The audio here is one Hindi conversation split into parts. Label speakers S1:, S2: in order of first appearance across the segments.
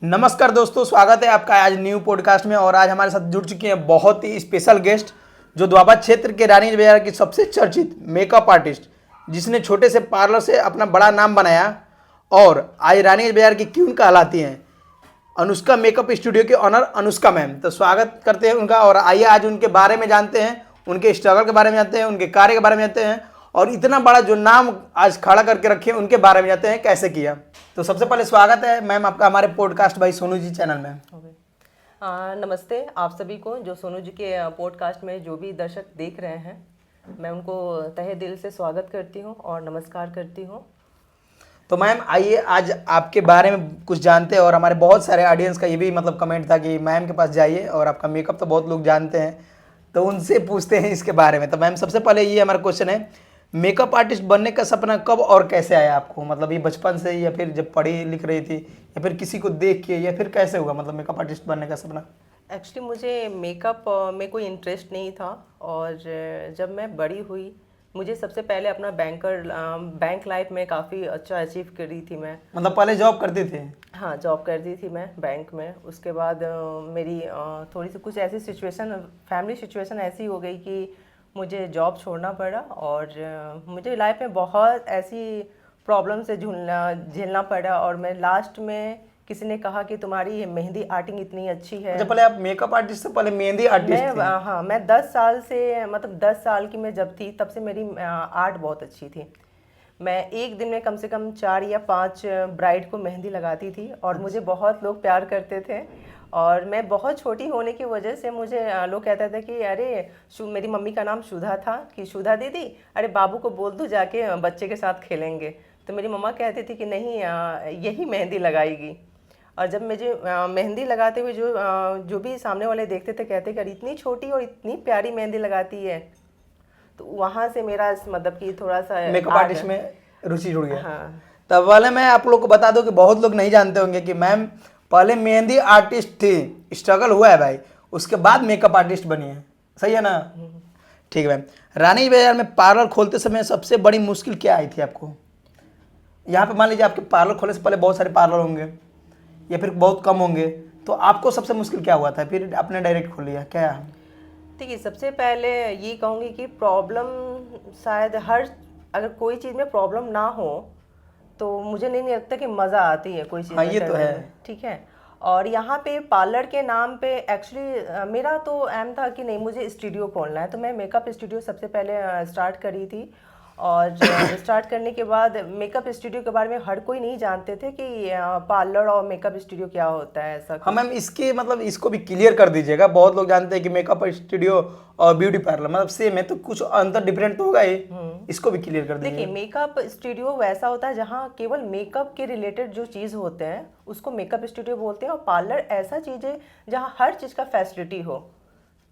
S1: नमस्कार दोस्तों, स्वागत है आपका आज न्यू पॉडकास्ट में। और आज हमारे साथ जुड़ चुके हैं बहुत ही स्पेशल गेस्ट, जो द्वाबा क्षेत्र के रानी बाजार की सबसे चर्चित मेकअप आर्टिस्ट, जिसने छोटे से पार्लर से अपना बड़ा नाम बनाया और आज रानी बाजार की क्वीन कहलाती हैं। अनुष्का मेकअप स्टूडियो के ऑनर अनुष्का मैम, तो स्वागत करते हैं उनका। और आइए आज उनके बारे में जानते हैं, उनके स्ट्रगल के बारे में जानते हैं, उनके कार्य के बारे में जानते हैं, और इतना बड़ा जो नाम आज खड़ा करके रखे उनके बारे में जानते हैं कैसे किया। तो सबसे पहले स्वागत है मैम आपका हमारे पॉडकास्ट भाई सोनू जी चैनल में।
S2: नमस्ते आप सभी को, जो सोनू जी के पॉडकास्ट में जो भी दर्शक देख रहे हैं, मैं उनको तहे दिल से स्वागत करती हूँ और नमस्कार करती हूँ।
S1: तो मैम आइए आज आपके बारे में कुछ जानते हैं। और हमारे बहुत सारे ऑडियंस का ये भी कमेंट था कि मैम के पास जाइए, और आपका मेकअप तो बहुत लोग जानते हैं, तो उनसे पूछते हैं इसके बारे में। तो मैम सबसे पहले ये हमारा क्वेश्चन है, मेकअप आर्टिस्ट बनने का सपना कब और कैसे आया आपको? मतलब ये बचपन से, या फिर जब पढ़ी लिख रही थी, या फिर किसी को देख के, या फिर कैसे हुआ मेकअप आर्टिस्ट बनने का सपना?
S2: एक्चुअली मुझे मेकअप में कोई इंटरेस्ट नहीं था, और जब मैं बड़ी हुई, मुझे सबसे पहले अपना बैंक लाइफ में काफ़ी अच्छा अचीव करी थी मैं।
S1: पहले जॉब करती थी?
S2: हाँ, जॉब करती थी मैं बैंक में। उसके बाद मेरी थोड़ी सी कुछ ऐसी सिचुएशन, फैमिली सिचुएशन ऐसी हो गई कि मुझे जॉब छोड़ना पड़ा, और मुझे लाइफ में बहुत ऐसी प्रॉब्लम से झेलना पड़ा। और मैं लास्ट में किसी ने कहा कि तुम्हारी मेहंदी आर्टिंग इतनी अच्छी है।
S1: अच्छा, पहले आप मेकअप आर्टिस्ट से पहले मेहंदी आर्टिस्ट थी?
S2: हाँ, मैं 10 साल से, मतलब 10 साल की मैं जब थी, तब से मेरी आर्ट बहुत अच्छी थी। मैं एक दिन में कम से कम 4 या 5 ब्राइड को मेहंदी लगाती थी, और मुझे बहुत लोग प्यार करते थे। और मैं बहुत छोटी होने की वजह से मुझे लोग कहते थे कि अरे मेरी मम्मी का नाम सुधा था, कि सुधा दीदी, अरे बाबू को बोल दो जाके बच्चे के साथ खेलेंगे। तो मेरी मम्मा कहती थी कि नहीं, यही मेहंदी लगाएगी। और जब मुझे मेहंदी लगाते हुए जो भी सामने वाले देखते थे, कहते कि अरे इतनी छोटी और इतनी प्यारी मेहंदी लगाती है। तो वहाँ से मेरा मतलब कि थोड़ा सा
S1: मेकअप आर्टिस्ट में रुचि जुड़ गया।
S2: हाँ।
S1: तब वाले मैं आप लोग को बता दूं कि बहुत लोग नहीं जानते होंगे कि मैम पहले मेहंदी आर्टिस्ट थी, स्ट्रगल हुआ है भाई, उसके बाद मेकअप आर्टिस्ट बनी है। सही है ना? ठीक है मैम। रानी बाजार में पार्लर खोलते समय सबसे बड़ी मुश्किल क्या आई थी आपको? यहाँ पे मान लीजिए आपके पार्लर खोलने से पहले बहुत सारे पार्लर होंगे, या फिर बहुत कम होंगे, तो आपको सबसे मुश्किल क्या हुआ था, फिर आपने डायरेक्ट खोल लिया क्या?
S2: देखिए, सबसे पहले ये कहूँगी कि प्रॉब्लम शायद अगर कोई चीज़ में प्रॉब्लम ना हो, तो मुझे नहीं लगता कि मज़ा आती है कोई चीज़
S1: हाँ,
S2: में
S1: ये तो
S2: करने
S1: है।
S2: में। ठीक है। और यहाँ पे पार्लर के नाम पे एक्चुअली मेरा तो एम था कि नहीं, मुझे स्टूडियो खोलना है। तो मैं मेकअप स्टूडियो सबसे पहले स्टार्ट करी थी। और स्टार्ट करने के बाद मेकअप स्टूडियो के बारे में हर कोई नहीं जानते थे कि पार्लर और मेकअप स्टूडियो क्या होता है, ऐसा
S1: हाँ
S2: कुछ।
S1: मैम, इसके इसको भी क्लियर कर दीजिएगा। बहुत लोग जानते हैं कि मेकअप स्टूडियो और ब्यूटी पार्लर सेम है, तो कुछ अंतर डिफरेंट तो होगा ही। इसको भी क्लियर कर
S2: देखिए,
S1: दीजिए।
S2: मेकअप स्टूडियो वैसा होता है जहाँ केवल मेकअप के रिलेटेड जो चीज़ होते हैं उसको मेकअप स्टूडियो बोलते हैं। और पार्लर ऐसा चीज़ है जहाँ हर चीज़ का फैसिलिटी हो।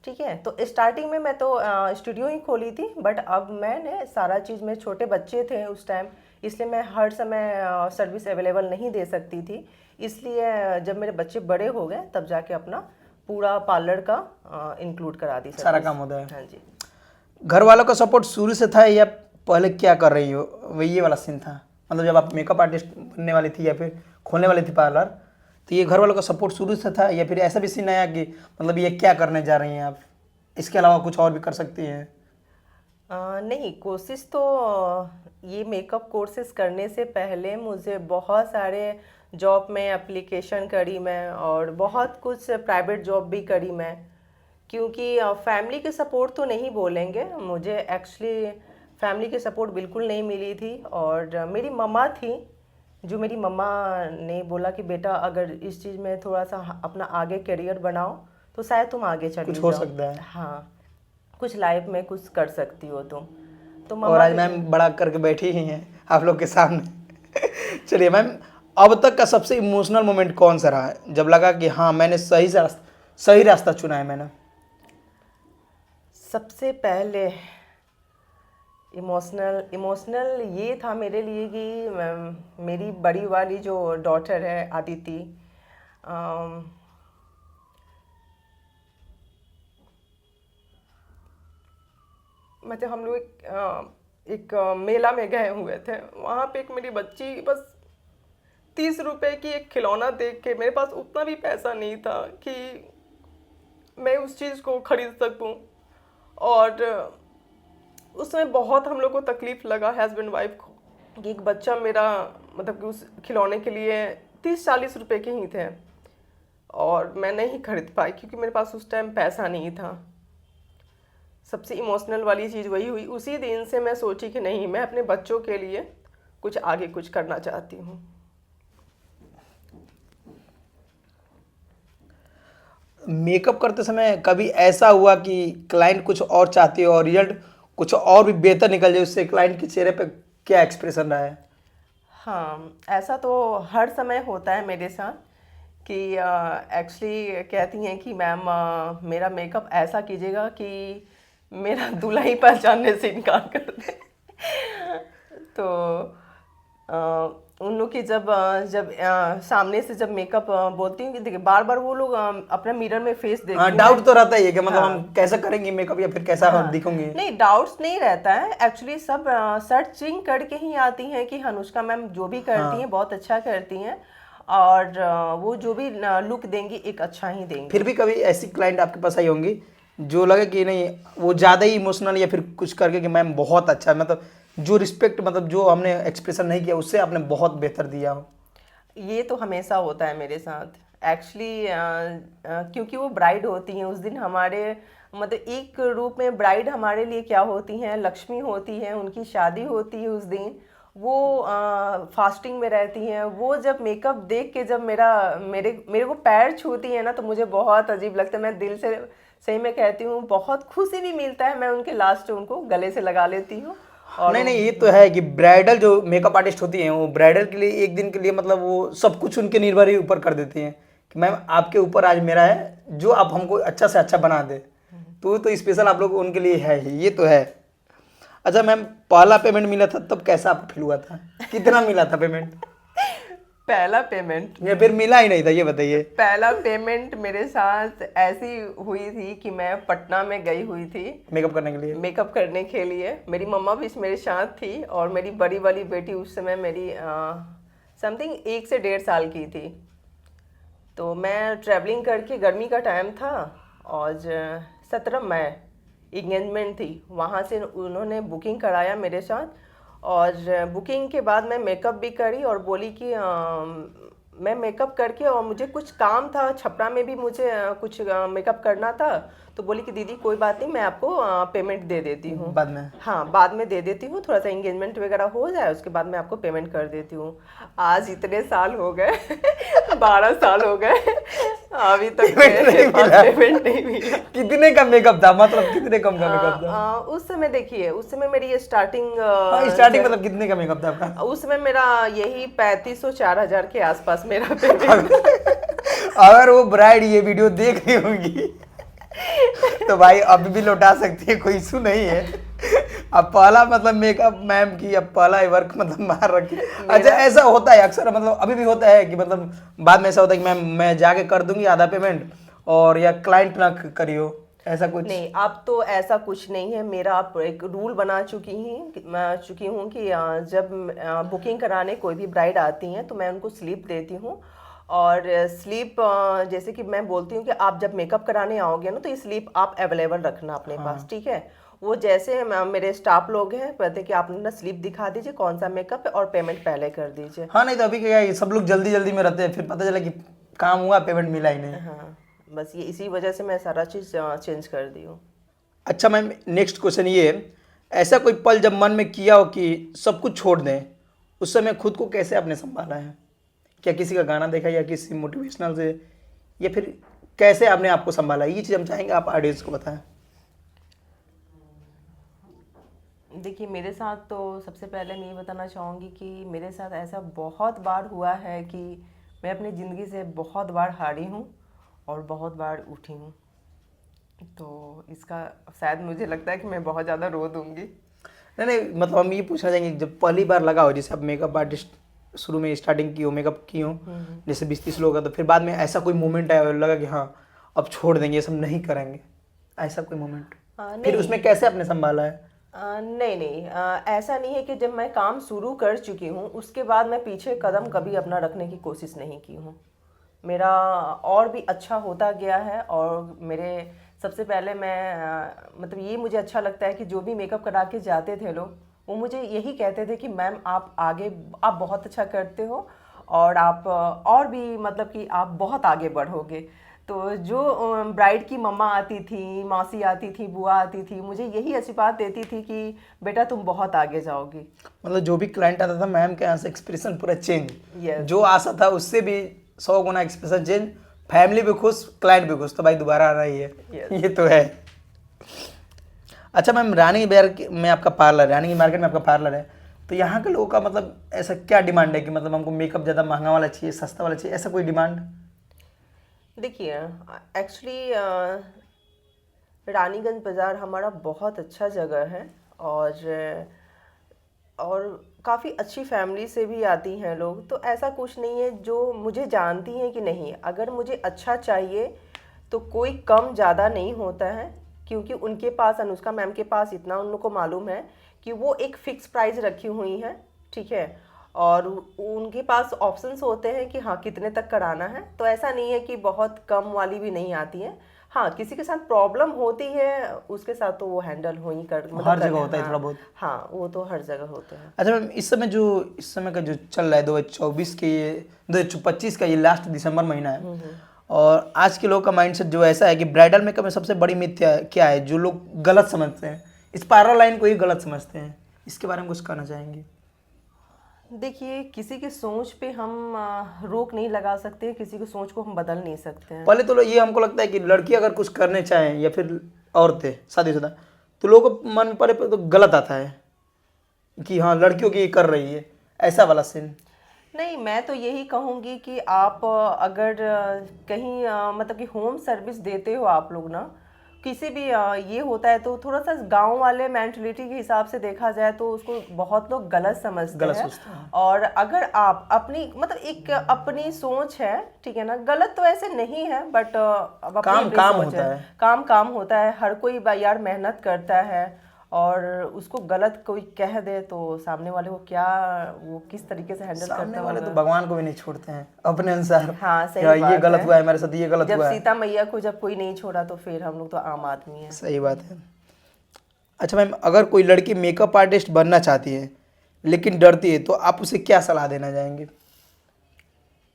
S2: ठीक है। तो स्टार्टिंग में मैं तो स्टूडियो ही खोली थी, बट अब मैंने सारा चीज़ में, छोटे बच्चे थे उस टाइम, इसलिए मैं हर समय सर्विस अवेलेबल नहीं दे सकती थी। इसलिए जब मेरे बच्चे बड़े हो गए, तब जाके अपना पूरा पार्लर का इंक्लूड करा दी
S1: सारा
S2: सर्विस।
S1: काम होता है।
S2: हाँ जी।
S1: घर वालों का सपोर्ट शुरू से था, या पहले क्या कर रही हो वही ये वाला सीन था? जब आप मेकअप आर्टिस्ट बनने वाली थी या फिर खोलने वाली थी पार्लर, तो ये घर वालों का सपोर्ट शुरू से था, या फिर ऐसा भी सीन आया कि ये क्या करने जा रही हैं आप, इसके अलावा कुछ और भी कर सकती हैं?
S2: नहीं, कोशिश तो ये मेकअप कोर्सेज करने से पहले मुझे बहुत सारे जॉब में एप्लीकेशन करी मैं, और बहुत कुछ प्राइवेट जॉब भी करी मैं। क्योंकि फैमिली के सपोर्ट तो नहीं बोलेंगे, मुझे एक्चुअली फैमिली के सपोर्ट बिल्कुल नहीं मिली थी। और मेरी मम्मा थी, जो मेरी मम्मा ने बोला कि बेटा, अगर इस चीज़ में थोड़ा सा अपना आगे करियर बनाओ तो शायद तुम आगे चली
S1: कुछ हो
S2: जाओ।
S1: सकता है।
S2: हाँ, कुछ लाइफ में कुछ कर सकती हो तुम। तो
S1: और
S2: मम्मा
S1: आज
S2: के
S1: मैम बड़ा करके बैठी ही हैं आप लोग के सामने। चलिए मैम, अब तक का सबसे इमोशनल मोमेंट कौन सा रहा है, जब लगा कि हाँ मैंने सही रास्ता चुना है मैंने?
S2: सबसे पहले इमोशनल ये था मेरे लिए कि मेरी बड़ी वाली जो डॉटर है आदिति, अम, मतलब हम लोग एक मेला में गए हुए थे। वहाँ पे एक मेरी बच्ची बस 30 रुपए की एक खिलौना देख के मेरे पास उतना भी पैसा नहीं था कि मैं उस चीज़ को खरीद सकूं। और उसमें बहुत हम लोग को तकलीफ़ लगा हस्बैंड वाइफ को कि एक बच्चा मेरा मतलब कि उस खिलौने के लिए 30-40 रुपए के ही थे और मैं नहीं खरीद पाई क्योंकि मेरे पास उस टाइम पैसा नहीं था। सबसे इमोशनल वाली चीज़ वही हुई। उसी दिन से मैं सोची कि नहीं, मैं अपने बच्चों के लिए कुछ आगे कुछ करना चाहती हूँ।
S1: मेकअप करते समय कभी ऐसा हुआ कि क्लाइंट कुछ और चाहती हो और रिजल्ट कुछ और भी बेहतर निकल जाए, उससे क्लाइंट के चेहरे पे क्या एक्सप्रेशन रहा है?
S2: हाँ, ऐसा तो हर समय होता है मेरे साथ कि एक्चुअली कहती हैं कि मैम मेरा मेकअप ऐसा कीजिएगा कि मेरा दूल्हा ही पहचानने से इनकार कर दे। तो उन लोग की जब सामने से जब मेकअप बोलती हूँ कि देखिए बार बार वो लोग अपना मिरर में फेस देखते
S1: हाँ,
S2: हैं।
S1: डाउट तो रहता ही है कि मतलब हम कैसा करेंगे मेकअप या फिर कैसा
S2: हाँ,
S1: दिखूंगे।
S2: नहीं डाउट्स नहीं रहता है एक्चुअली। सब सर्चिंग करके ही आती हैं कि अनुष्का मैम जो भी करती हैं बहुत अच्छा करती हैं और वो जो भी लुक देंगी एक अच्छा ही देंगी।
S1: फिर भी कभी ऐसी क्लाइंट आपके पास आई होंगी जो लगे कि नहीं वो ज़्यादा ही इमोशनल या फिर कुछ करके कि मैम बहुत अच्छा, मतलब जो रिस्पेक्ट मतलब जो हमने एक्सप्रेशन नहीं किया उससे आपने बहुत बेहतर दिया हो?
S2: ये तो हमेशा होता है मेरे साथ एक्चुअली। क्योंकि वो ब्राइड होती हैं उस दिन हमारे मतलब एक रूप में ब्राइड हमारे लिए क्या होती हैं, लक्ष्मी होती हैं। उनकी शादी होती है उस दिन, वो फास्टिंग में रहती हैं। वो जब मेकअप देख के जब मेरे को पैर छूती है ना तो मुझे बहुत अजीब लगता है। मैं दिल से सही में कहती हूँ, बहुत खुशी भी मिलता है। मैं उनके लास्ट उनको गले से लगा लेती हूँ। और
S1: नहीं ये तो है कि ब्राइडल जो मेकअप आर्टिस्ट होती हैं वो ब्राइडल के लिए एक दिन के लिए मतलब वो सब कुछ उनके निर्भर ही ऊपर कर देती हैं कि मैम आपके ऊपर आज मेरा है जो आप हमको अच्छा से अच्छा बना दे। तो स्पेशल आप लोग उनके लिए है ही, ये तो है। अच्छा मैम, पहला पेमेंट मिला था तब कैसा आपको फील हुआ था? कितना मिला था पेमेंट?
S2: पहला पेमेंट
S1: या फिर मिला ही नहीं था, ये बताइए।
S2: पहला पेमेंट मेरे साथ ऐसी हुई थी कि मैं पटना में गई हुई थी
S1: मेकअप करने के लिए?
S2: मेकअप करने के लिए। मेरी मम्मा भी मेरे साथ थी और मेरी बड़ी वाली बेटी उस समय मेरी समथिंग 1 से 1.5 साल की थी। तो मैं ट्रैवलिंग करके, गर्मी का टाइम था और 17 मई इंगेजमेंट थी। वहाँ से उन्होंने बुकिंग कराया मेरे साथ और बुकिंग के बाद मैं मेकअप भी करी और बोली कि मैं मेकअप करके और मुझे कुछ काम था छपरा में भी, मुझे कुछ मेकअप करना था। तो बोली कि दीदी कोई बात नहीं, मैं आपको पेमेंट दे देती हूँ
S1: बाद में?
S2: हाँ, बाद में दे देती हूँ, थोड़ा सा एंगेजमेंट वगैरह हो जाए उसके बाद मैं आपको पेमेंट कर देती हूँ। आज इतने साल हो गए 12 साल हो गए, अभी तक पेमेंट नहीं मिला।
S1: कितने का मेकअप था, मतलब कितने कम का मेकअप था?
S2: उस समय देखिए, उस समय मेरी स्टार्टिंग
S1: स्टार्टिंग मतलब कितने का मेकअप था आपका?
S2: उस समय मेरा यही 3500-4000 के आसपास मेरा पेमेंट।
S1: अगर वो ब्राइड ये वीडियो देख रही होंगी तो भाई अभी भी लौटा सकती है, कोई इशू नहीं है। अब पहला मतलब मेकअप मैम की अब पहला वर्क मतलब मार रखी। अच्छा, ऐसा होता है अक्सर, मतलब अभी भी होता है कि मतलब बाद में ऐसा होता है कि मैम मैं जाके कर दूंगी आधा पेमेंट और या क्लाइंट ना करियो, ऐसा कुछ?
S2: नहीं, अब तो ऐसा कुछ नहीं है। मेरा अब एक रूल बना चुकी हूँ कि जब बुकिंग कराने कोई भी ब्राइड आती हैं तो मैं उनको स्लिप देती हूँ और स्लिप जैसे कि मैं बोलती हूँ कि आप जब मेकअप कराने आओगे ना तो ये स्लिप आप अवेलेबल रखना अपने पास, ठीक है। वो जैसे मेरे स्टाफ लोग हैं कहते हैं कि आप ना स्लिप दिखा दीजिए कौन सा मेकअप है और पेमेंट पहले कर दीजिए।
S1: हाँ, नहीं तो अभी क्या है, सब लोग जल्दी जल्दी में रहते हैं, फिर पता चला कि काम हुआ पेमेंट मिला ही नहीं।
S2: हाँ, बस ये इसी वजह से मैं सारा चीज़ चेंज कर दी हूँ।
S1: अच्छा मैम, नेक्स्ट क्वेश्चन ये है, ऐसा कोई पल जब मन में किया हो कि सब कुछ छोड़ दें, उस समय खुद को कैसे आपने संभाला है? क्या किसी का गाना देखा या किसी मोटिवेशनल से, या फिर कैसे आपने आपको संभाला? ये चीज़ हम चाहेंगे आप ऑडियंस को बताएं।
S2: देखिए, मेरे साथ तो सबसे पहले मैं ये बताना चाहूँगी कि मेरे साथ ऐसा बहुत बार हुआ है कि मैं अपनी ज़िंदगी से बहुत बार हारी हूँ और बहुत बार उठी हूँ। तो इसका शायद मुझे लगता है कि मैं बहुत ज़्यादा रो दूँगी।
S1: नहीं, मतलब हम ये पूछना चाहेंगे जब पहली बार लगा हो, जैसे आप मेकअप आर्टिस्ट शुरू में स्टार्टिंग की हो, मेकअप की हो, जैसे 20-30 लोग का, तो फिर बाद में ऐसा कोई मोमेंट आया लगा कि हाँ अब छोड़ देंगे, ये सब नहीं करेंगे, ऐसा कोई मोमेंट? फिर उसमें कैसे आपने संभाला है?
S2: नहीं नहीं, ऐसा नहीं है कि जब मैं काम शुरू कर चुकी हूँ उसके बाद मैं पीछे कदम कभी अपना रखने की कोशिश नहीं की हूँ। मेरा और भी अच्छा होता गया है। और मेरे सबसे पहले मैं मतलब ये मुझे अच्छा लगता है कि जो भी मेकअप करा के जाते थे लोग, वो मुझे यही कहते थे कि मैम आप आगे, आप बहुत अच्छा करते हो और आप और भी मतलब कि आप बहुत आगे बढ़ोगे। तो जो ब्राइड की मम्मा आती थी, मौसी आती थी, बुआ आती थी, मुझे यही आशीर्वाद देती थी कि बेटा तुम बहुत आगे जाओगी।
S1: मतलब जो भी क्लाइंट आता था मैम के यहाँ से एक्सप्रेशन पूरा चेंज,
S2: यस।
S1: जो आशा था उससे भी 100 गुना एक्सप्रेशन चेंज। फैमिली भी खुश, क्लाइंट भी खुश, तो भाई दोबारा आना ही है।
S2: Yes.
S1: ये तो है। अच्छा मैम, रानी बाजार में आपका पार्लर है, रानी की मार्केट में आपका पार्लर है, तो यहाँ के लोगों का मतलब ऐसा क्या डिमांड है कि मतलब हमको मेकअप ज़्यादा महंगा वाला चाहिए, सस्ता वाला चाहिए, ऐसा कोई डिमांड?
S2: देखिए, एक्चुअली रानीगंज बाज़ार हमारा बहुत अच्छा जगह है। और काफ़ी अच्छी फैमिली से भी आती हैं लोग, तो ऐसा कुछ नहीं है। जो मुझे जानती हैं कि नहीं, अगर मुझे अच्छा चाहिए तो कोई कम ज़्यादा नहीं होता है, क्योंकि उनके पास, अनुष्का मैम के पास इतना उन लोग को मालूम है कि वो एक फ़िक्स प्राइस रखी हुई है, ठीक है। और उनके पास ऑप्शंस होते हैं कि हाँ कितने तक कराना है, तो ऐसा नहीं है कि बहुत कम वाली भी नहीं आती है। हाँ, किसी के साथ प्रॉब्लम होती है उसके साथ तो वो हैंडल हो ही कर, मतलब
S1: हर जगह होता है
S2: हाँ,
S1: थोड़ा बहुत।
S2: हाँ वो तो हर जगह होता है।
S1: अच्छा मैम, इस समय का जो चल रहा है 2024 के, ये 2025 का ये लास्ट दिसंबर महीना है, और आज के लोग का माइंडसेट जो ऐसा है कि ब्राइडल मेकअप में सबसे बड़ी मिथ्या क्या है जो लोग गलत समझते हैं, इस पार्लर लाइन को ही गलत समझते हैं, इसके बारे में कुछ कहना चाहेंगे?
S2: देखिए, किसी की सोच पे हम रोक नहीं लगा सकते, किसी की सोच को हम बदल नहीं सकते हैं।
S1: पहले तो ये हमको लगता है कि लड़की अगर कुछ करने चाहें या फिर औरतें शादीशुदा, तो लोगों को मन में पहले तो गलत आता है कि हाँ लड़कियों की ये कर रही है, ऐसा वाला सीन।
S2: नहीं, मैं तो यही कहूँगी कि आप अगर कहीं मतलब कि होम सर्विस देते हो आप लोग ना, किसी भी ये होता है तो थोड़ा सा गांव वाले मेंटलिटी के हिसाब से देखा जाए तो उसको बहुत लोग गलत समझते
S1: गलत
S2: हैं।
S1: सोचते हैं।
S2: और अगर आप अपनी मतलब एक अपनी सोच है, ठीक है ना, गलत तो ऐसे नहीं है, बट अब अपनी
S1: काम
S2: अपनी
S1: काम
S2: सोच
S1: होता
S2: है।
S1: है।
S2: काम काम होता है, हर कोई यार मेहनत करता है। और उसको गलत कोई कह दे तो सामने वाले को क्या, वो किस तरीके से हैंडल
S1: सामने
S2: करता
S1: वाले तो
S2: होगा।
S1: भगवान को भी नहीं छोड़ते हैं अपने अनुसार।
S2: हाँ,
S1: या
S2: सही
S1: ये
S2: बात
S1: गलत
S2: है।
S1: हुआ है मेरे साथ, ये गलत
S2: जब
S1: हुआ है।
S2: सीता मैया को जब कोई नहीं छोड़ा तो फिर हम लोग तो आम आदमी हैं।
S1: सही बात है। अच्छा मैम, अगर कोई लड़की मेकअप आर्टिस्ट बनना चाहती है लेकिन डरती है, तो आप उसे क्या सलाह देना चाहेंगे?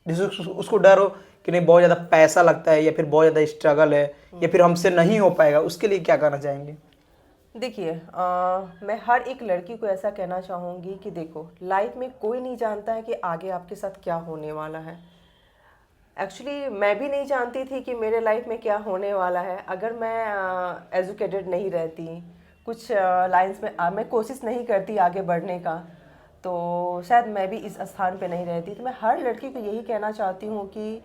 S1: जैसे उसको डर हो कि नहीं बहुत ज़्यादा पैसा लगता है, या फिर बहुत ज़्यादा स्ट्रगल है, या फिर हमसे नहीं हो पाएगा, उसके लिए क्या करना चाहेंगे?
S2: देखिए, मैं हर एक लड़की को ऐसा कहना चाहूँगी कि देखो, लाइफ में कोई नहीं जानता है कि आगे आपके साथ क्या होने वाला है। एक्चुअली मैं भी नहीं जानती थी कि मेरे लाइफ में क्या होने वाला है। अगर मैं एजुकेटेड नहीं रहती, कुछ लाइंस में मैं कोशिश नहीं करती आगे बढ़ने का, तो शायद मैं भी इस स्थान पे नहीं रहती। तो मैं हर लड़की को यही कहना चाहती हूँ कि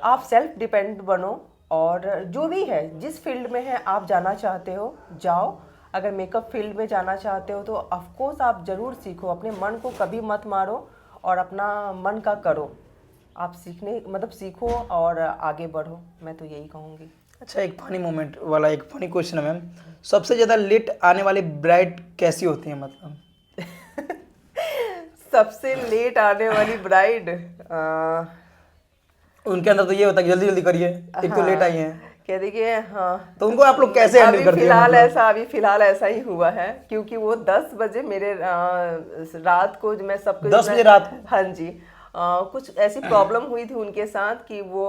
S2: आप सेल्फ डिपेंड बनो, और जो भी है, जिस फील्ड में है आप जाना चाहते हो जाओ। अगर मेकअप फील्ड में जाना चाहते हो तो ऑफ कोर्स आप ज़रूर सीखो, अपने मन को कभी मत मारो और अपना मन का करो। आप सीखने मतलब सीखो और आगे बढ़ो, मैं तो यही कहूँगी।
S1: अच्छा, एक फनी मोमेंट वाला एक फनी क्वेश्चन है मैम, सबसे ज़्यादा लेट आने वाली ब्राइड कैसी होती है मतलब?
S2: सबसे लेट आने वाली ब्राइड,
S1: उनके अंदर तो ये होता है कि जल्दी जल्दी करिए, एक तो लेट आई हैं,
S2: कह देखिए, हाँ,
S1: तो उनको आप लोग कैसे हैंडल करते हैं मतलब?
S2: अभी फिलहाल ऐसा ही हुआ है, क्योंकि वो 10 बजे मेरे रात को मैं सब कुछ
S1: 10 बजे रात को?
S2: हाँ जी। कुछ ऐसी प्रॉब्लम हुई थी उनके साथ कि वो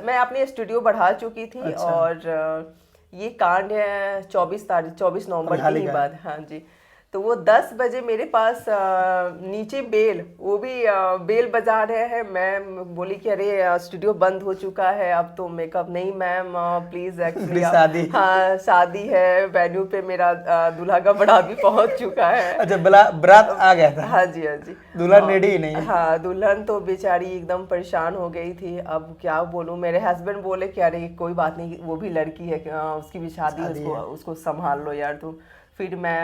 S2: मैं अपने स्टूडियो बढ़ा चुकी थी।
S1: अच्छा।
S2: और ये कांड है 24 नवंबर
S1: अभी हाल
S2: की
S1: ही
S2: ही
S1: का है।
S2: बात, हाँ जी। तो वो 10 बजे मेरे पास नीचे बेल, वो भी बेल बजा रहे हैं। मैं बोली कि अरे स्टूडियो बंद हो चुका है, अब तो मेकअप नहीं मैम, प्लीज़ एक्चुअली
S1: मेरी शादी।
S2: हाँ शादी है, वेन्यू पे मेरा दूल्हा का बड़ा भी पहुंच चुका है।
S1: अच्छा, बारात आ गया था?
S2: हाँ जी, हाँ जी।
S1: दुल्हन रेडी ही नहीं है?
S2: हाँ, दुल्हन तो बेचारी एकदम परेशान हो गई थी। अब क्या बोलूँ, मेरे हस्बैंड बोले कि अरे कोई बात नहीं, वो भी लड़की है, उसकी भी शादी है, उसको संभाल लो यार तुम। फिर मैं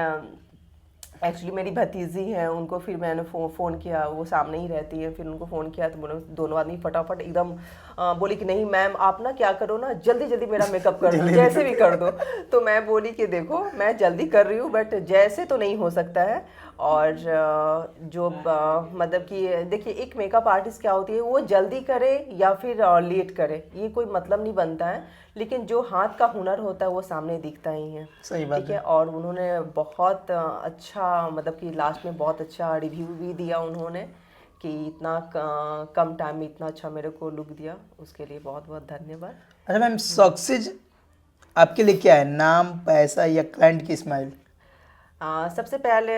S2: एक्चुअली मेरी भतीजी है, उनको फिर मैंने फ़ोन किया, वो सामने ही रहती है, फिर उनको फ़ोन किया तो बोले दोनों आदमी फटाफट एकदम बोली कि नहीं मैम आप ना क्या करो ना जल्दी जल्दी मेरा मेकअप कर दो, जैसे भी कर दो। तो मैं बोली कि देखो मैं जल्दी कर रही हूँ बट जैसे तो नहीं हो सकता है। और जो मतलब कि देखिए एक मेकअप आर्टिस्ट क्या होती है, वो जल्दी करे या फिर लेट करे ये कोई मतलब नहीं बनता है, लेकिन जो हाथ का हुनर होता है वो सामने दिखता ही है।
S1: सही बात
S2: ठीक है, और उन्होंने बहुत अच्छा मतलब कि लास्ट में बहुत अच्छा रिव्यू भी दिया उन्होंने कि इतना कम टाइम में इतना अच्छा मेरे को लुक दिया, उसके लिए बहुत बहुत धन्यवाद।
S1: अच्छा मैम, सक्सेस आपके लिए क्या है? नाम, पैसा या क्लाइंट की स्माइल?
S2: सबसे पहले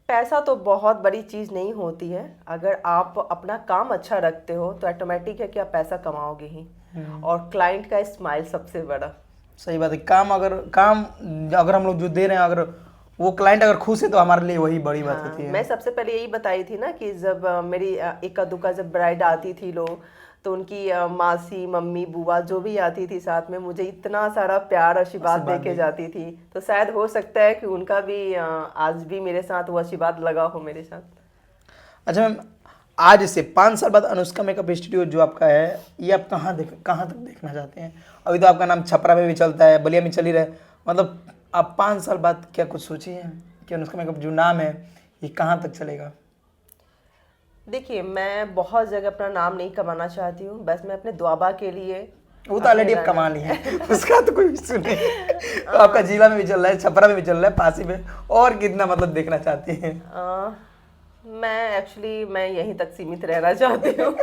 S2: पैसा तो बहुत बड़ी चीज़ नहीं होती है, अगर आप अपना काम अच्छा रखते हो तो ऑटोमेटिक है कि आप पैसा कमाओगे ही। और क्लाइंट का स्माइल सबसे बड़ा।
S1: सही बात है। काम अगर हम लोग जो दे रहे हैं, अगर वो क्लाइंट अगर खुश है तो हमारे लिए वही बड़ी बात
S2: हाँ,
S1: होती है।
S2: मैं सबसे पहले यही बताई थी ना कि जब मेरी इक्का दुक्का जब ब्राइड आती थी लोग, तो उनकी मासी मम्मी बुआ जो भी आती थी साथ में, मुझे इतना सारा प्यार आशीर्वाद दे के जाती थी। तो शायद हो सकता है कि उनका भी आज भी मेरे साथ वो आशीर्वाद लगा हो मेरे साथ।
S1: अच्छा मैम, आज से 5 साल बाद अनुष्का मेकअप स्टूडियो जो आपका है, ये आप कहाँ तक देखना चाहते हैं? अभी तो आपका नाम छपरा में भी चलता है, बलिया में चल ही रहा है, मतलब आप 5 साल बाद क्या कुछ सोची हैं कि अनुष्का मेकअप जो नाम है ये कहाँ तक चलेगा?
S2: देखिए मैं बहुत जगह अपना नाम नहीं कमाना चाहती हूँ, बस मैं अपने दुआबा के लिए
S1: वो तो ऑलरेडी आप कमा ली है उसका तो कोई इशू नहीं है। तो आपका जिला में भी चल रहा है, छपरा में भी चल रहा है, पासी में, और कितना मतलब देखना चाहती हैं?
S2: मैं यहीं तक सीमित रहना चाहती हूँ।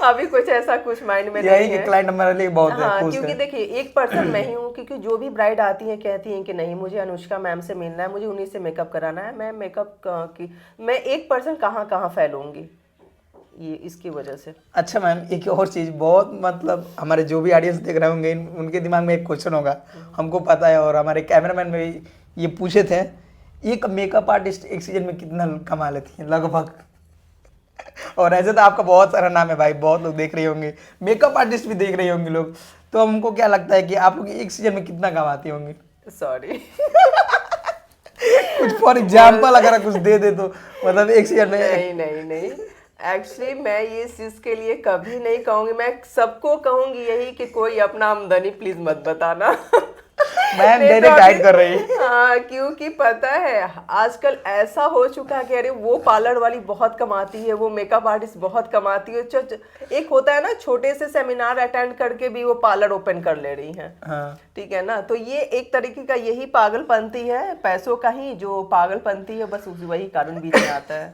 S2: अभी कुछ माइंड में
S1: यही
S2: नहीं
S1: कि
S2: है।
S1: क्लाइंट हमारे लिए बहुत है,
S2: हाँ,
S1: खुश
S2: क्योंकि
S1: है।
S2: देखिए एक पर्सन मैं ही हूँ, क्योंकि जो भी ब्राइड आती हैं कहती हैं कि नहीं मुझे अनुष्का मैम से मिलना है, मुझे उन्हीं से मेकअप कराना है। मैं एक पर्सन कहाँ कहाँ फैलूंगी, ये इसकी वजह से।
S1: अच्छा मैम, एक और चीज़ बहुत मतलब हमारे जो भी ऑडियंस देख रहे होंगे उनके दिमाग में एक क्वेश्चन होगा, हमको पता है, और हमारे कैमरामैन में भी ये पूछे थे, एक मेकअप आर्टिस्ट एक सीजन में कितना कमा लेती है लगभग? और ऐसे तो आपका बहुत सारा नाम है भाई, बहुत लोग देख रहे होंगे, मेकअप आर्टिस्ट भी देख रहे होंगे लोग, तो हमको क्या लगता है कि आप लोग एक सीजन में कितना कमाती होंगे?
S2: सॉरी।
S1: कुछ फॉर एग्जाम्पल अगर कुछ दे दे तो, मतलब एक सीजन में
S2: नहीं नहीं नहीं, एक्चुअली मैं ये चीज के लिए कभी नहीं कहूंगी, मैं सबको कहूंगी यही कि कोई अपना आमदनी प्लीज मत बताना।
S1: मैम
S2: नहीं तो
S1: डायरेक्ट गाइड कर रही है।
S2: हाँ, क्योंकि पता है आजकल ऐसा हो चुका है कि अरे वो पार्लर वाली बहुत कमाती है, वो मेकअप आर्टिस्ट बहुत कमाती है। एक होता है ना छोटे से सेमिनार अटेंड करके भी वो पार्लर ओपन कर ले रही हैं।
S1: हाँ।
S2: ठीक है ना, तो ये एक तरीके का यही पागलपंती है, पैसों का ही जो पागलपंती है, बस वही कारण बीच में आता है।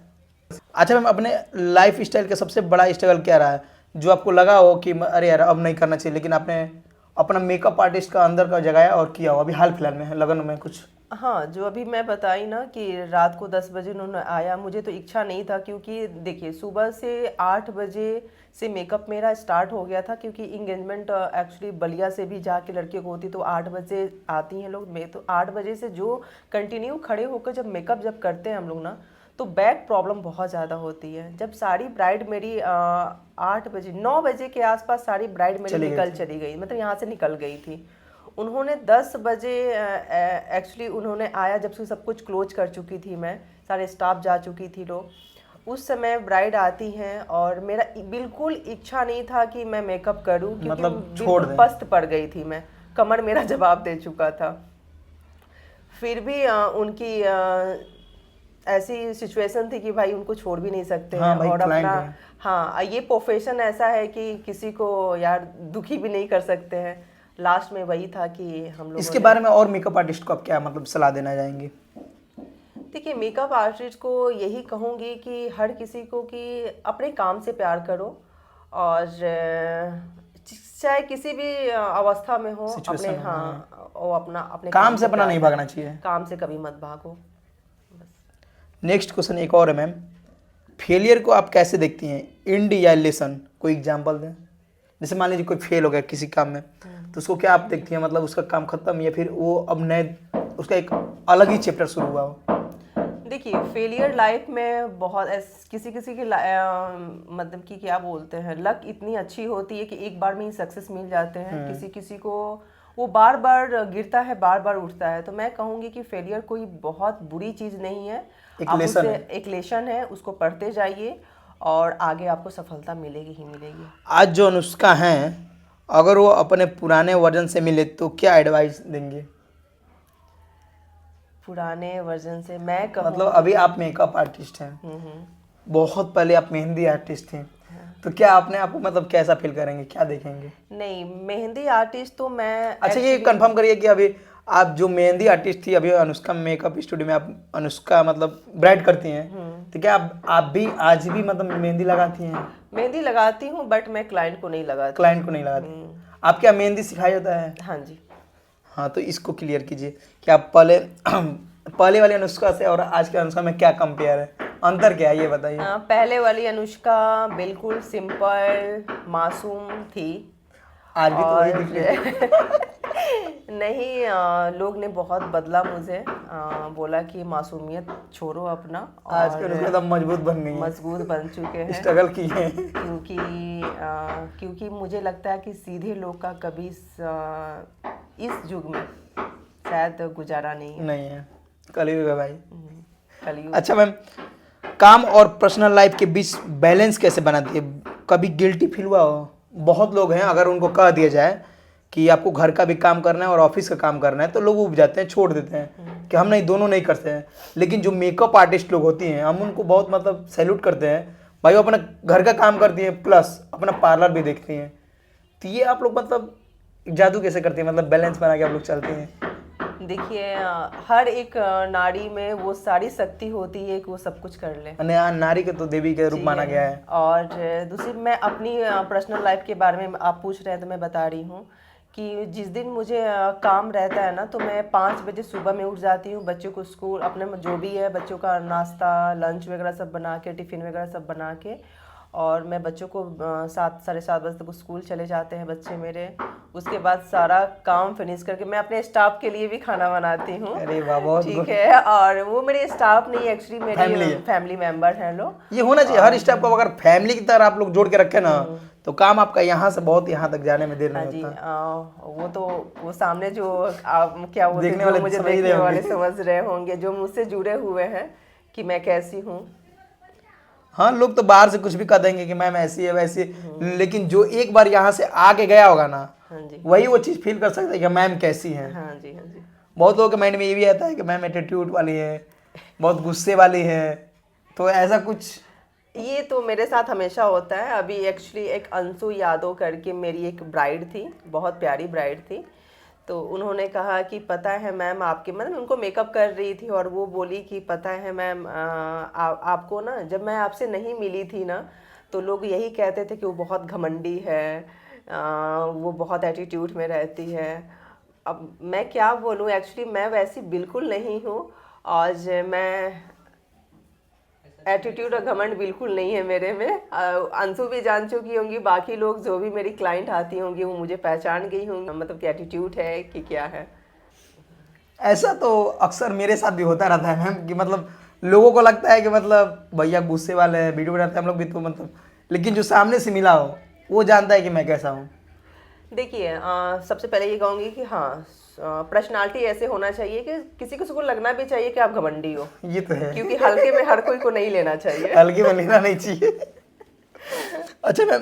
S1: अच्छा मैम, अपने लाइफ स्टाइल का सबसे बड़ा स्ट्रगल क्या रहा है, जो आपको लगा हो कि अरे यार अब नहीं करना चाहिए, लेकिन आपने अपना मेकअप आर्टिस्ट का अंदर का जगाया और किया हो अभी हाल फिलहाल में लगन में कुछ?
S2: हाँ, जो अभी मैं बताई ना कि रात को 10 बजे उन्होंने आया, मुझे तो इच्छा नहीं था, क्योंकि देखिए सुबह से 8 बजे से मेकअप मेरा स्टार्ट हो गया था, क्योंकि इंगेजमेंट एक्चुअली बलिया से भी जाके लड़कियों को होती तो 8 बजे आती हैं लोग। मैं तो 8 बजे से जो कंटिन्यू खड़े होकर जब मेकअप जब करते हैं हम लोग ना, तो बैक प्रॉब्लम बहुत ज़्यादा होती है। जब सारी ब्राइड मेरी 8 बजे 9 बजे के आसपास सारी ब्राइड मेरी चली गई, मतलब यहाँ से निकल गई थी। उन्होंने 10 बजे एक्चुअली उन्होंने आया जब से सब कुछ क्लोज कर चुकी थी, मैं सारे स्टाफ जा चुकी थी लोग, उस समय ब्राइड आती हैं और मेरा बिल्कुल इच्छा नहीं था कि मैं मेकअप करूं, क्योंकि
S1: मतलब छोड़ दें।
S2: पस्त पड़ गई थी मैं, कमर मेरा जवाब दे चुका था। फिर भी उनकी ऐसी सिचुएशन थी कि भाई उनको छोड़ भी नहीं सकते
S1: हाँ
S2: हैं,
S1: भाई,
S2: और
S1: client
S2: अपना
S1: है।
S2: हाँ ये प्रोफेशन ऐसा है कि किसी को यार दुखी भी नहीं कर सकते हैं। लास्ट में वही था कि हम लोग
S1: इसके बारे में और मेकअप आर्टिस्ट को आप क्या मतलब सलाह देना चाहेंगे?
S2: देखिए मेकअप आर्टिस्ट को यही कहूँगी कि हर किसी को कि अपने काम से प्यार करो, और चाहे किसी भी अवस्था में हो अपने वो अपने
S1: काम से अपना नहीं भागना चाहिए,
S2: काम से कभी मत भागो।
S1: नेक्स्ट क्वेश्चन एक और है मैम, फेलियर को आप कैसे देखती हैं, इंड या लेसन? कोई एग्जांपल दें। जैसे मान लीजिए कोई फेल हो गया किसी काम में, तो उसको क्या आप देखती हैं, मतलब उसका काम खत्म या फिर वो अब नए उसका एक अलग ही चैप्टर शुरू हुआ हो?
S2: देखिए फेलियर लाइफ में बहुत किसी किसी की मतलब कि क्या बोलते हैं, लक इतनी अच्छी होती है कि एक बार में ही सक्सेस मिल जाते हैं। किसी किसी को वो बार बार गिरता है, बार बार उठता है। तो मैं कहूँगी कि फेलियर कोई बहुत बुरी चीज़ नहीं है, आप उससे एक लेसन है, उसको पढ़ते जाइए और आगे आपको सफलता मिलेगी ही मिलेगी।
S1: आज जो अनुष्का हैं, अगर वो अपने पुराने वर्जन से मिले तो क्या एडवाइस देंगे?
S2: पुराने वर्जन से मैं कहूँ
S1: मतलब अभी आप मेकअप आर्टिस्ट हैं, बहुत पहले आप मेहंदी आर्टिस्ट थे, तो क्या आपने आपको मतलब कैसा फील करेंगे, क्या देखेंगे?
S2: नहीं, मेहंदी आर्टिस्ट तो मैं
S1: अच्छा ये कंफर्म करिए कि अभी आप जो मेहंदी आर्टिस्ट थी, अभी अनुष्का मेकअप स्टूडियो में आप अनुष्का मतलब ब्राइड करती हैं, तो क्या आप भी आज भी मतलब मेहंदी लगाती हैं?
S2: मेहंदी लगाती हूँ, बट मैं क्लाइंट को नहीं लगाती।
S1: क्लाइंट को नहीं लगाती? आप क्या मेहंदी सिखाया जाता है?
S2: हाँ जी।
S1: हाँ, तो इसको क्लियर कीजिए कि आप पहले पहले वाली अनुष्का से और आज के अनुष्का में क्या कंपेयर है, अंतर क्या है ये बताइए।
S2: पहले वाली अनुष्का बिल्कुल सिंपल मासूम थी।
S1: आज भी तो वही दिख रही है।
S2: नहीं, लोग ने बहुत बदला मुझे, बोला कि मासूमियत छोड़ो अपना,
S1: आज के अनुष्का एकदम मजबूत बन गई है,
S2: मजबूत बन चुके हैं।
S1: स्ट्रगल की है।
S2: क्योंकि मुझे लगता है कि सीधे लोग का कभी इस युग में शायद गुजारा नहीं है।
S1: कलयुग है भाई।
S2: कलयुग।
S1: अच्छा मैम, काम और पर्सनल लाइफ के बीच बैलेंस कैसे बनाती है? कभी गिल्टी फील हुआ हो? बहुत लोग हैं, अगर उनको कह दिया जाए कि आपको घर का भी काम करना है और ऑफिस का काम करना है, तो लोग उब जाते हैं, छोड़ देते हैं कि हम नहीं, दोनों नहीं करते हैं। लेकिन जो मेकअप आर्टिस्ट लोग होती हैं, हम उनको बहुत मतलब सैल्यूट करते हैं भाई, वो अपना घर का काम करती हैं प्लस अपना पार्लर भी देखती हैं। तो ये आप लोग मतलब जादू कैसे करती हैं, मतलब बैलेंस बना के आप लोग चलती हैं?
S2: देखिए, हर एक नारी में वो सारी शक्ति होती है कि वो सब कुछ कर ले।
S1: नारी के तो देवी के रूप माना गया है।
S2: और दूसरी, मैं अपनी पर्सनल लाइफ के बारे में आप पूछ रहे हैं तो मैं बता रही हूँ कि जिस दिन मुझे काम रहता है ना, तो मैं 5 बजे सुबह में उठ जाती हूँ, बच्चों को स्कूल, अपने जो भी है बच्चों का नाश्ता लंच वगैरह सब बना के, टिफ़िन वगैरह सब बना के, और मैं बच्चों को 7 साढ़े 7 बजे तक स्कूल चले जाते हैं बच्चे मेरे। उसके बाद सारा काम फिनिश करके मैं अपने स्टाफ के लिए भी खाना बनाती हूँ।
S1: अरे वाह, बहुत
S2: ठीक है। और वो मेरे स्टाफ नहीं, एक्चुअली
S1: फैमिली
S2: मेरी
S1: है।
S2: फैमिली मेंबर हैं लोग।
S1: ये होना चाहिए हर स्टाफ को, अगर फैमिली की तरह आप लोग जोड़ के रखे ना, तो काम आपका यहाँ से बहुत यहाँ तक जाने में देर
S2: हाँ
S1: नहीं
S2: जी।
S1: होता।
S2: वो तो वो सामने जो आप क्या बोलते हैं,
S1: देखने
S2: जो
S1: वाले
S2: मुझे
S1: समझ रहे
S2: देखने वाले
S1: होंगे।
S2: समझ रहे होंगे, जो मुझसे जुड़े हुए हैं कि मैं कैसी हूँ।
S1: हाँ, लोग तो बाहर से कुछ भी कह देंगे कि मैम ऐसी है वैसी है, लेकिन जो एक बार यहाँ से आके गया होगा ना,
S2: हाँ जी।
S1: वही वो चीज़ फील कर सकता है कि मैम कैसी है।
S2: हाँ जी। हाँ जी।
S1: बहुत लोगों के माइंड में ये भी आता है कि मैम एटीट्यूड वाली है, बहुत गुस्से वाली है, तो ऐसा कुछ?
S2: ये तो मेरे साथ हमेशा होता है। अभी एक्चुअली एक अंशु यादव करके मेरी एक ब्राइड थी, बहुत प्यारी ब्राइड थी, तो उन्होंने कहा कि पता है मैम आपके, मतलब उनको मेकअप कर रही थी, और वो बोली कि पता है मैम आपको ना, जब मैं आपसे नहीं मिली थी ना, तो लोग यही कहते थे कि वो बहुत घमंडी है, वो बहुत एटीट्यूड में रहती है। अब मैं क्या बोलूँ, एक्चुअली मैं वैसी बिल्कुल नहीं हूँ, और मैं एटीट्यूड और घमंड बिल्कुल नहीं है मेरे में। अंशु भी जान चुकी होंगी, बाकी लोग जो भी मेरी क्लाइंट आती होंगी वो मुझे पहचान गई होंगी, मतलब कि एटीट्यूड है कि क्या है।
S1: ऐसा तो अक्सर मेरे साथ भी होता रहता है मैम, कि मतलब लोगों को लगता है कि मतलब भैया गुस्से वाले हैं, वीडियो बनाते हैं हम लोग भी, तो मतलब लेकिन जो सामने से मिला हो वो जानता है कि मैं कैसा हूँ।
S2: देखिए, सबसे पहले ये कहूँगी कि हाँ, पर्सनालिटी ऐसे होना चाहिए कि किसी को लगना भी चाहिए कि आप घमंडी हो,
S1: ये तो है,
S2: क्योंकि हल्के में हर कोई को नहीं लेना चाहिए।
S1: हल्के में लेना नहीं चाहिए। अच्छा मैम,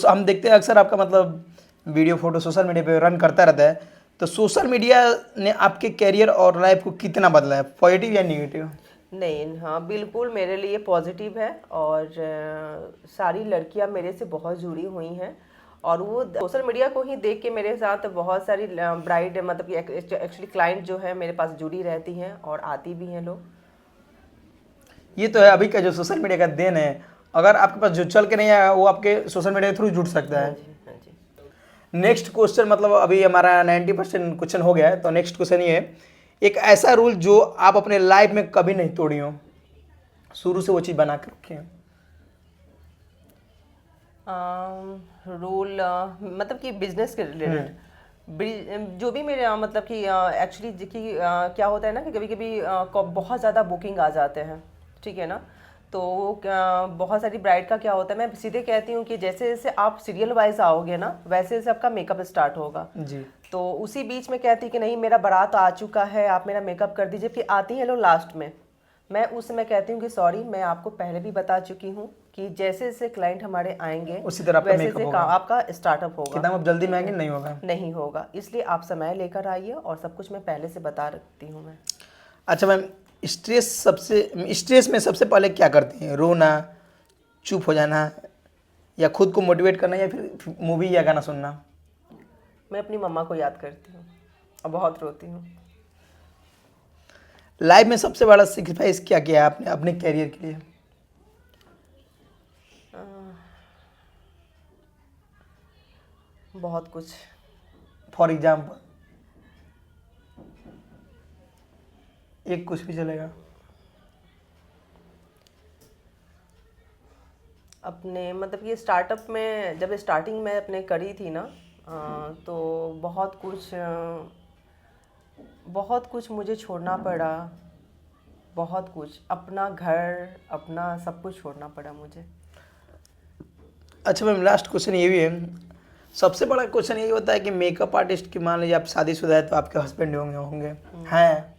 S1: हम देखते हैं अक्सर आपका मतलब वीडियो फोटो सोशल मीडिया पे रन करता रहता है, तो सोशल मीडिया ने आपके कैरियर और लाइफ को कितना बदला है, पॉजिटिव या नेगेटिव?
S2: नहीं, हाँ बिल्कुल मेरे लिए पॉजिटिव है, और सारी लड़कियां मेरे से बहुत जुड़ी हुई हैं, और वो सोशल मीडिया को ही देख के मेरे साथ बहुत सारी ब्राइड, मतलब कि एक्चुअली क्लाइंट जो है मेरे पास जुड़ी रहती हैं और आती भी हैं लोग।
S1: ये तो है, अभी का जो सोशल मीडिया का देन है, अगर आपके पास जो चल के नहीं आया वो आपके सोशल मीडिया के थ्रू जुड़ सकता
S2: हाँ
S1: है।
S2: जी। हाँ जी।
S1: नेक्स्ट क्वेश्चन, मतलब अभी हमारा 90% क्वेश्चन हो गया है, तो नेक्स्ट क्वेश्चन ये है, एक ऐसा रूल जो आप अपने लाइफ में कभी नहीं तोड़ी हो, शुरू से वो चीज़ बना के रखे हैं।
S2: रूल मतलब कि बिजनेस के रिलेटेड, जो भी मेरे मतलब कि एक्चुअली क्या होता है ना कि कभी कभी बहुत ज़्यादा बुकिंग आ जाते हैं, ठीक है ना, तो बहुत सारी ब्राइड का क्या होता है, मैं सीधे कहती हूँ कि जैसे जैसे आप सीरियल वाइज आओगे ना, वैसे वैसे आपका मेकअप स्टार्ट होगा
S1: जी।
S2: तो उसी बीच में कहती कि नहीं मेरा बारात आ चुका है, आप मेरा मेकअप कर दीजिए, फिर आती हैं लोग लास्ट में, मैं उस समय कहती हूँ कि सॉरी, मैं आपको पहले भी बता चुकी हूँ कि जैसे जैसे क्लाइंट हमारे आएंगे
S1: उसी तरह आपका
S2: वैसे
S1: मेकअप
S2: से
S1: होगा।
S2: आपका स्टार्टअप होगा।
S1: कितना अब जल्दी महंगी नहीं होगा।
S2: नहीं होगा, इसलिए आप समय लेकर आइए और सब कुछ मैं पहले से बता रखती हूँ मैं।
S1: अच्छा मैम, स्ट्रेस में सबसे पहले क्या करती हैं? रोना, चुप हो जाना, या खुद को मोटिवेट करना, या फिर मूवी या गाना सुनना?
S2: मैं अपनी मम्मा को याद करती हूँ और बहुत रोती हूँ।
S1: लाइफ में सबसे बड़ा सेक्रीफाइस क्या किया है आपने अपने कैरियर के लिए?
S2: बहुत कुछ।
S1: फॉर एग्जाम्पल एक कुछ भी चलेगा।
S2: अपने मतलब ये स्टार्टअप में जब स्टार्टिंग में अपने करी थी ना, तो बहुत कुछ मुझे छोड़ना पड़ा। बहुत कुछ, अपना घर, अपना सब कुछ छोड़ना पड़ा मुझे।
S1: अच्छा मैम, लास्ट क्वेश्चन ये भी है, सबसे बड़ा क्वेश्चन यही होता है कि मेकअप आर्टिस्ट की, मान लीजिए आप शादीशुदा है तो आपके हस्बैंड होंगे हैं,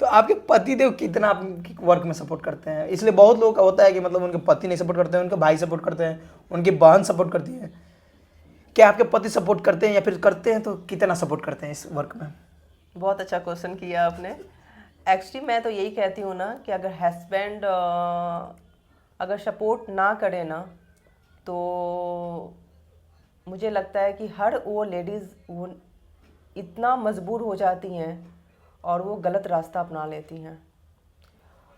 S1: तो आपके पति देव कितना आपकी वर्क में सपोर्ट करते हैं? इसलिए बहुत लोग का होता है कि मतलब उनके पति नहीं सपोर्ट करते हैं, उनके भाई सपोर्ट करते हैं, उनकी बहन सपोर्ट करती है। क्या आपके पति सपोर्ट करते हैं, या फिर करते हैं तो कितना सपोर्ट करते हैं इस वर्क में?
S2: बहुत अच्छा क्वेश्चन किया आपने। एक्चुअली मैं तो यही कहती हूँ ना कि अगर हस्बैंड अगर सपोर्ट ना करे ना, तो मुझे लगता है कि हर वो लेडीज़ वो इतना मजबूर हो जाती हैं और वो गलत रास्ता अपना लेती हैं।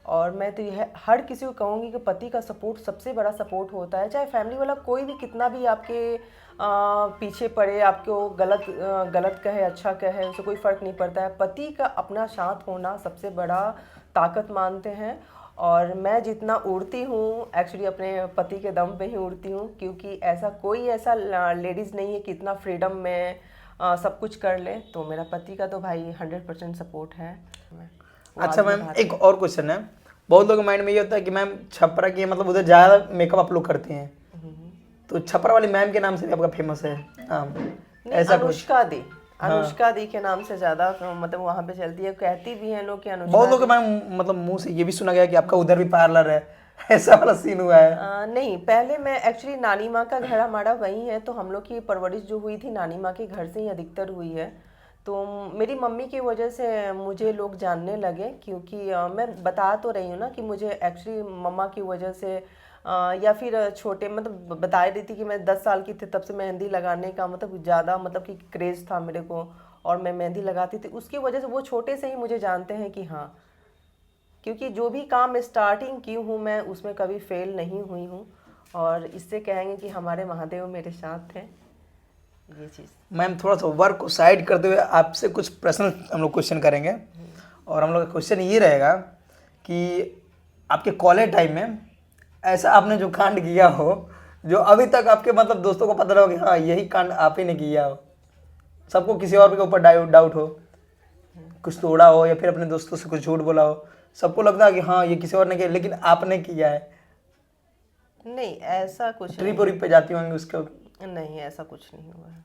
S2: और मैं तो यह हर किसी को कहूँगी कि पति का सपोर्ट सबसे बड़ा सपोर्ट होता है। चाहे फैमिली वाला कोई भी कितना भी आपके पीछे पड़े, आपको गलत कहे अच्छा कहे, उससे कोई फ़र्क नहीं पड़ता है। पति का अपना साथ होना सबसे बड़ा ताकत मानते हैं। और मैं जितना उड़ती हूँ एक्चुअली अपने पति के दम पे ही उड़ती हूँ, क्योंकि ऐसा लेडीज़ नहीं है कि इतना फ्रीडम में सब कुछ कर ले। तो मेरा पति का तो भाई 100% सपोर्ट है।
S1: अच्छा मैम, एक और क्वेश्चन है, बहुत लोगों के माइंड में ये होता है कि मैम छपरा की मतलब उधर ज़्यादा मेकअप आप लोग करते हैं, तो छपरा वाली मैम के नाम से भी आपका फेमस है ऐसा कुछ?
S2: अनुष्का दी के नाम से ज़्यादा मतलब वहाँ पे चलती है। कहती भी हैं लोग कि अनुष्का
S1: बहुत लोग के मैम मतलब मुंह से ये भी सुना गया कि आपका उधर भी पार्लर है, ऐसा वाला सीन हुआ है?
S2: नहीं, पहले मैं एक्चुअली नानी माँ का घर हमारा वहीं है, तो हम लोग की परवरिश जो हुई थी नानी माँ के घर से ही अधिकतर हुई है। तो मेरी मम्मी की वजह से मुझे लोग जानने लगे, क्योंकि मैं बता तो रही हूँ ना कि मुझे एक्चुअली मम्मा की वजह से या फिर छोटे मतलब बता रही थी कि मैं 10 साल की थी तब से मेहंदी लगाने का मतलब ज़्यादा मतलब कि क्रेज़ था मेरे को, और मैं मेहंदी लगाती थी। उसकी वजह से वो छोटे से ही मुझे जानते हैं कि हाँ, क्योंकि जो भी काम स्टार्टिंग की हूँ मैं उसमें कभी फेल नहीं हुई हूँ। और इससे कहेंगे कि हमारे महादेव मेरे साथ थे, ये चीज़।
S1: मैम थोड़ा सा वर्क को साइड करते हुए आपसे कुछ प्रश्न हम लोग क्वेश्चन करेंगे, और हम लोग का क्वेश्चन ये रहेगा कि आपके कॉलेज टाइम में ऐसा आपने जो कांड किया हो जो अभी तक आपके मतलब दोस्तों को पता ना हो कि हाँ यही कांड आप ही ने किया हो, सबको किसी और के ऊपर डाउट हो, कुछ तोड़ा हो या फिर अपने दोस्तों से कुछ झूठ बोला हो, सबको लगता है कि हाँ ये किसी और ने किया लेकिन आपने किया है?
S2: नहीं, ऐसा कुछ
S1: ट्रिप व्रिप पे जाती होंगी उसके?
S2: नहीं, ऐसा कुछ नहीं हुआ है।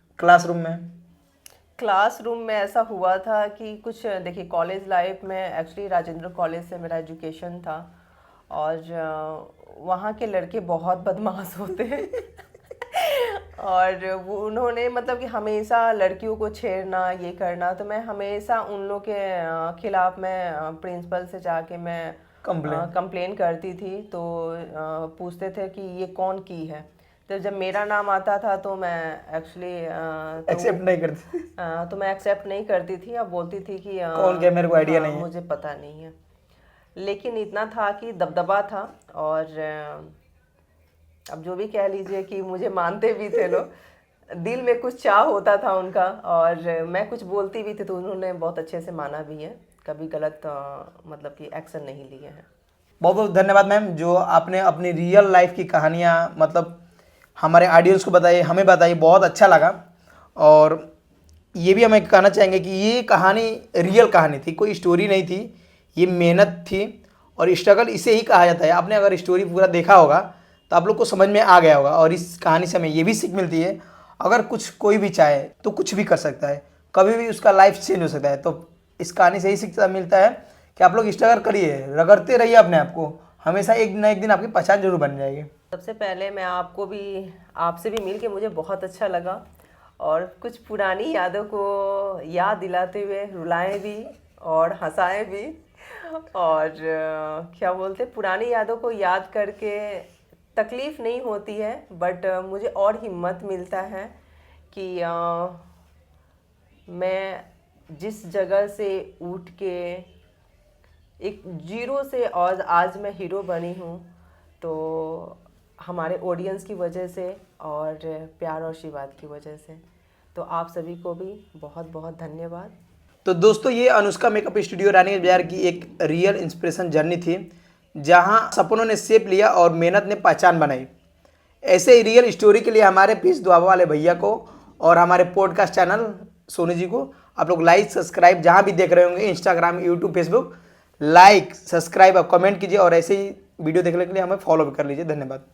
S1: क्लासरूम में
S2: ऐसा हुआ था कि कुछ, देखिए कॉलेज लाइफ में एक्चुअली राजेंद्र कॉलेज से मेरा एजुकेशन था, और वहाँ के लड़के बहुत बदमाश होते हैं और वो उन्होंने मतलब कि हमेशा लड़कियों को छेड़ना ये करना, तो मैं हमेशा उन लोग के खिलाफ मैं प्रिंसिपल से जाके मैं कंप्लेन करती थी। तो पूछते थे कि ये कौन की है, तो जब मेरा नाम आता था तो मैं एक्चुअली एक्सेप्ट नहीं करती थी, और बोलती थी कि
S1: कौन क्या, मेरे को आइडिया नहीं है,
S2: मुझे पता नहीं है। लेकिन इतना था कि दबदबा था, और अब जो भी कह लीजिए कि मुझे मानते भी थे लोग, दिल में कुछ चाह होता था उनका, और मैं कुछ बोलती भी थी तो उन्होंने बहुत अच्छे से माना भी है, कभी गलत मतलब कि एक्शन नहीं लिए हैं।
S1: बहुत बहुत धन्यवाद मैम, जो आपने अपनी रियल लाइफ की कहानियाँ मतलब हमारे ऑडियंस को बताई, हमें बताई, बहुत अच्छा लगा। और ये भी हमें कहना चाहेंगे कि ये कहानी रियल कहानी थी, कोई स्टोरी नहीं थी, ये मेहनत थी, और स्ट्रगल इसे ही कहा जाता है। आपने अगर स्टोरी पूरा देखा होगा तो आप लोग को समझ में आ गया होगा, और इस कहानी से हमें ये भी सीख मिलती है, अगर कुछ कोई भी चाहे तो कुछ भी कर सकता है, कभी भी उसका लाइफ चेंज हो सकता है। तो इस कहानी से ही शिक्षा मिलता है कि आप लोग स्ट्रगल करिए, रगड़ते रहिए अपने आप को, हमेशा एक ना एक दिन आपकी पहचान जरूर बन जाएगी।
S2: सबसे पहले मैं आपसे भी मिल के मुझे बहुत अच्छा लगा, और कुछ पुरानी यादों को याद दिलाते हुए रुलाएं भी और हंसाएं भी। और क्या बोलते, पुरानी यादों को याद करके तकलीफ़ नहीं होती है, बट मुझे और हिम्मत मिलता है कि मैं जिस जगह से उठ के एक जीरो से और आज मैं हीरो बनी हूँ, तो हमारे ऑडियंस की वजह से और प्यार और आशीर्वाद की वजह से। तो आप सभी को भी बहुत बहुत धन्यवाद।
S1: तो दोस्तों, ये अनुष्का मेकअप स्टूडियो रानीगंज बाजार की एक रियल इंस्पिरेशन जर्नी थी, जहां सपनों ने शेप लिया और मेहनत ने पहचान बनाई। ऐसे ही रियल स्टोरी के लिए हमारे पीस दुआबा वाले भैया को और हमारे पॉडकास्ट चैनल सोनू जी को आप लोग लाइक सब्सक्राइब जहां भी देख रहे होंगे, Instagram, YouTube, Facebook, like subscribe और कमेंट कीजिए, और ऐसे ही वीडियो देखने के लिए हमें फॉलो भी कर लीजिए। धन्यवाद।